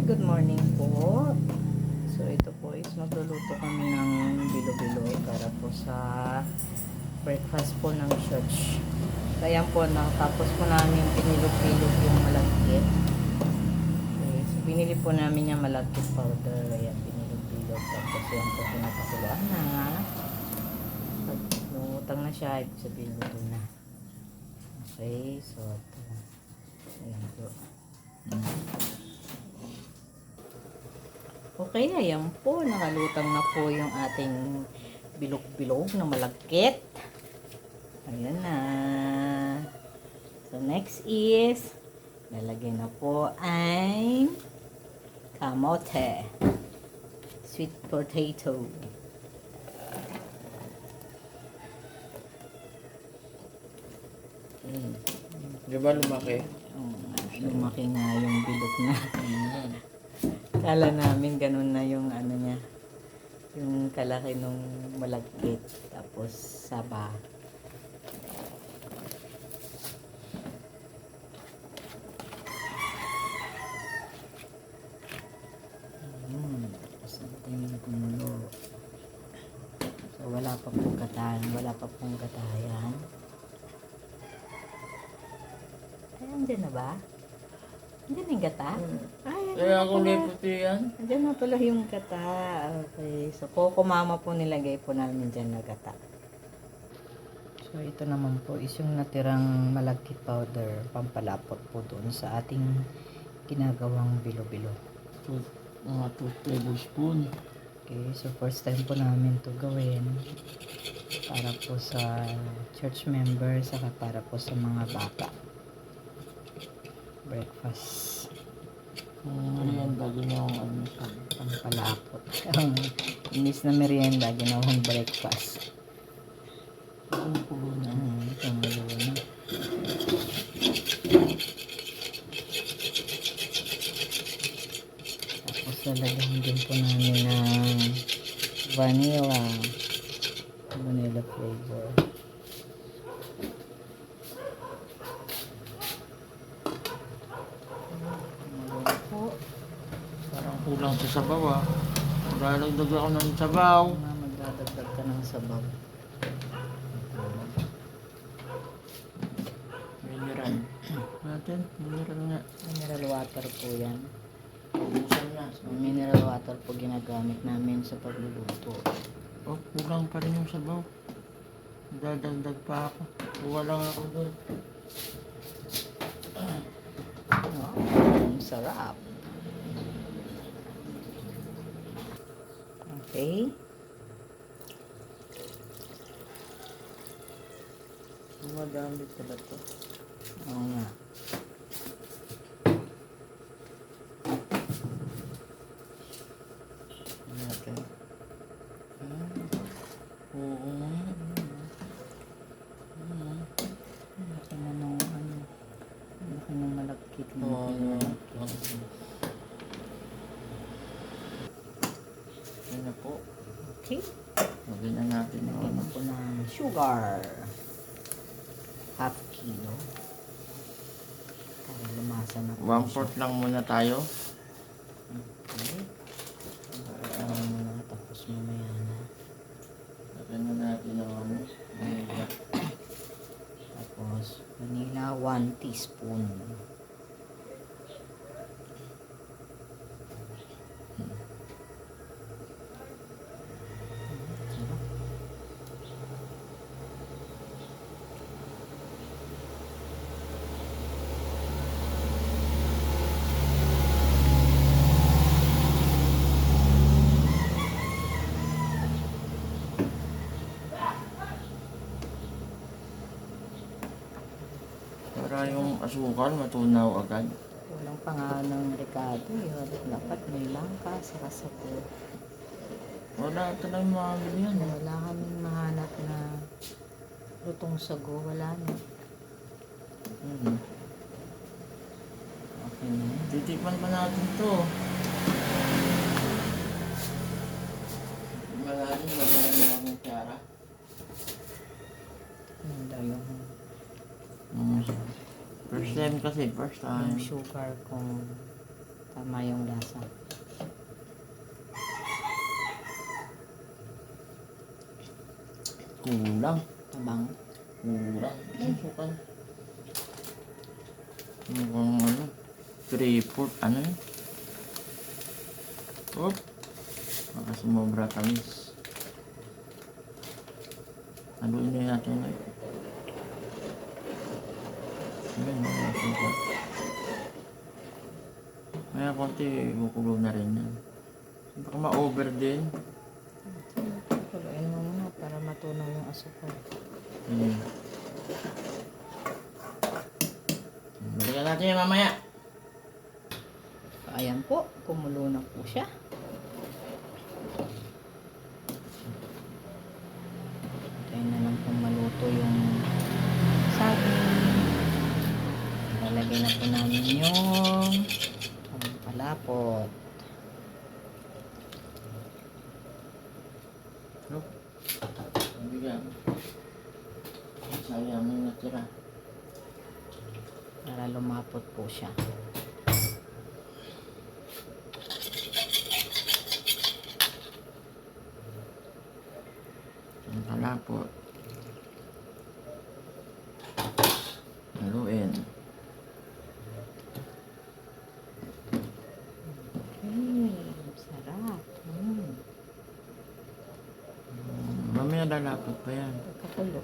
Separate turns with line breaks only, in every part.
good morning po. So ito po is magluluto kami ng bilo-bilo para po sa breakfast po ng church. Kaya po tapos po namin pinilog-pilog yung malagkit. Okay, so binili po namin yung malagkit powder. Ayan, pinilog-pilog. Tapos yan po pinapakuluan na. Pag lumutang na siya, ibig sabihin luto na. Okay, so ito. Ayan po. Okay, ayan po. Nakalutang na po yung ating bilog-bilog na malagkit. Ayan na. So, next is, lalagyan na po ay kamote. Sweet potato.
Di ba lumaki?
Lumaki nga yung bilog na. Kala namin ganun na yung ano niya. Yung kalaki nung malagkit. Tapos saba. Tapos natin kumulo. So wala pa pong gatayan. Wala pa pong gatayan. Ay, andyan na ba? Andyan yung gata? Ay,
Kaya
andyan
ako
na
may
pala.
puti yan.
Andyan na pala yung gata. Okay. So, kokomama po nilagay po namin dyan na gata. So, ito naman po is yung natirang malagkit powder. Pampalapot po doon sa ating ginagawang bilo-bilo.
Mga 2 tablespoon.
Okay. So, first time po namin to gawin. Para po sa church members, saka para po sa mga bata. Breakfast.
Merienda, ginawang almusal.
Pampalapot. Inis na merienda, ginawang breakfast.
Pulo na.
Tumulo na. Tapos lalagyan din po namin ng vanilla. Vanilla flavor.
Parang kulang sa sabaw ah. Maglalagdag ako ng sabaw.
Magdadagdag ka ng sabaw.
Mineral. Natin, mineral nga.
Mineral water po yan.
Ubusan na.
So, mineral water po ginagamit namin sa pagluluto.
Oh, kulang pa rin yung sabaw. Dadagdag pa ako. Kuha lang ako doon.
Ang sarap. Okay.
Gumagamit pala to.
Oo nga.
Natin. Oo nga.
Laki na nung ano. Laki nung malagkit na.
Oo. Yan na po.
Okay.
Lagyan na natin yung
Lagyan na po ng sugar. Half kilo. Para lumasa na po.
1/4 lang muna tayo.
Okay. Lagyan mo na tapos mamaya na.
Lagyan na natin yung ano. Vanilla.
Tapos vanilla 1 teaspoon.
Para yung asukal matunaw agad.
Walang pa nga ng Ricardo. Dapat may langka sa sapo.
Wala talagang makabili yan.
Wala kaming mahanap na lutong sago. Wala na. Okay na.
Titipan pa natin to. Malalim na ba yung mga tiyara?
Hindi yung
First time kasi, first time.
yung sugar kung Tama yung lasa.
Kulang.
Tabang.
Kulang. Ang sukal. Mukhang ano. 3/4. Ano yun? Oop. Baka sumobra tamis. Haluin na natin ngayon. Ayan, mga sukal. Kaya konti, bukulo na rin yan. Baka ma-over din.
Haluin mo muna para matunaw yung asukal.
Ayan. Balikan natin yan mamaya.
Ayan po, kumulo na po siya. Kaya na lang po maluto yung saging. Lalagay na po namin yung palapot.
Look. Bigyan. Sayang yung natira.
Para lumapot po siya.
Ang kalapot. Haluin.
Sarap.
Mamaya lalapot pa yan.
Pagkakulo.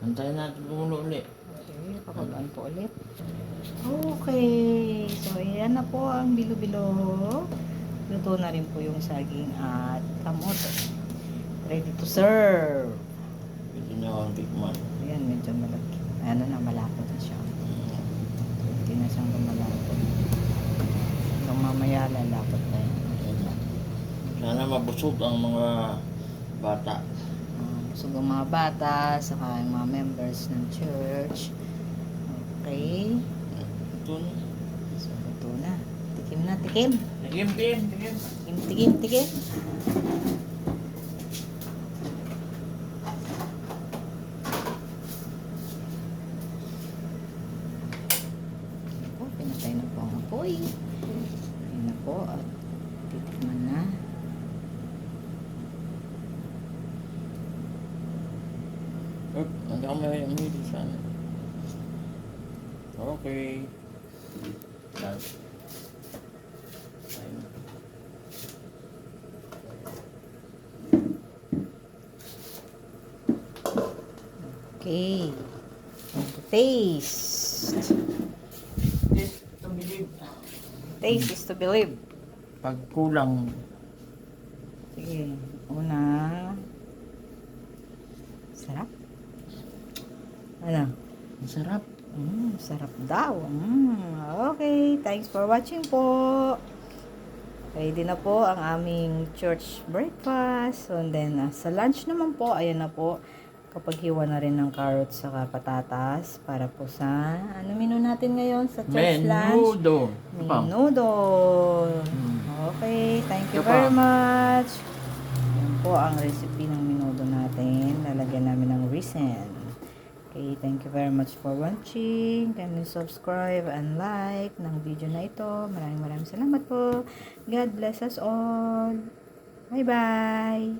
Antayin natin kumulo ulit.
Okay, pakuluan po ulit. Okay. So, yan na po ang bilo-bilo. Luto na rin po yung saging at kamote. Ready to serve.
Pwede na akong tikman.
Ayan, medyo malaki. Ano na, malapot na siya. Hindi na siyang lumalapot. Hanggang mamaya lalapot na yan.
Sana mabusog ang mga bata.
So, ang mga bata, saka yung mga members ng church. Okay.
Ito na.
So, luto na. Tikim na, tikim.
Tigim.
Tikim, tikim, tikim. Pinatay na po ang apoy. Ayan na po. At titikman na.
Hindi ako may umili sana. Okay. Yan. Ayun.
Okay. And to taste.
This to believe.
Taste is to believe.
Pag kulang,
Sige. Una. Sarap. Ano?
masarap.
Sarap daw. Okay. Thanks for watching po. Ready na po ang aming church breakfast. So, and then, sa lunch naman po, ayan na po. Kapag hiwa na rin ng carrots saka patatas para po sa, ano menu natin ngayon sa church lunch?
Menudo.
Menudo. Okay, thank you
Ito pa.
very much. Yan po ang recipe ng menudo natin. Lalagyan namin ng raisin. Okay, thank you very much for watching. Kindly subscribe and like ng video na ito. Maraming salamat po. God bless us all. Bye-bye.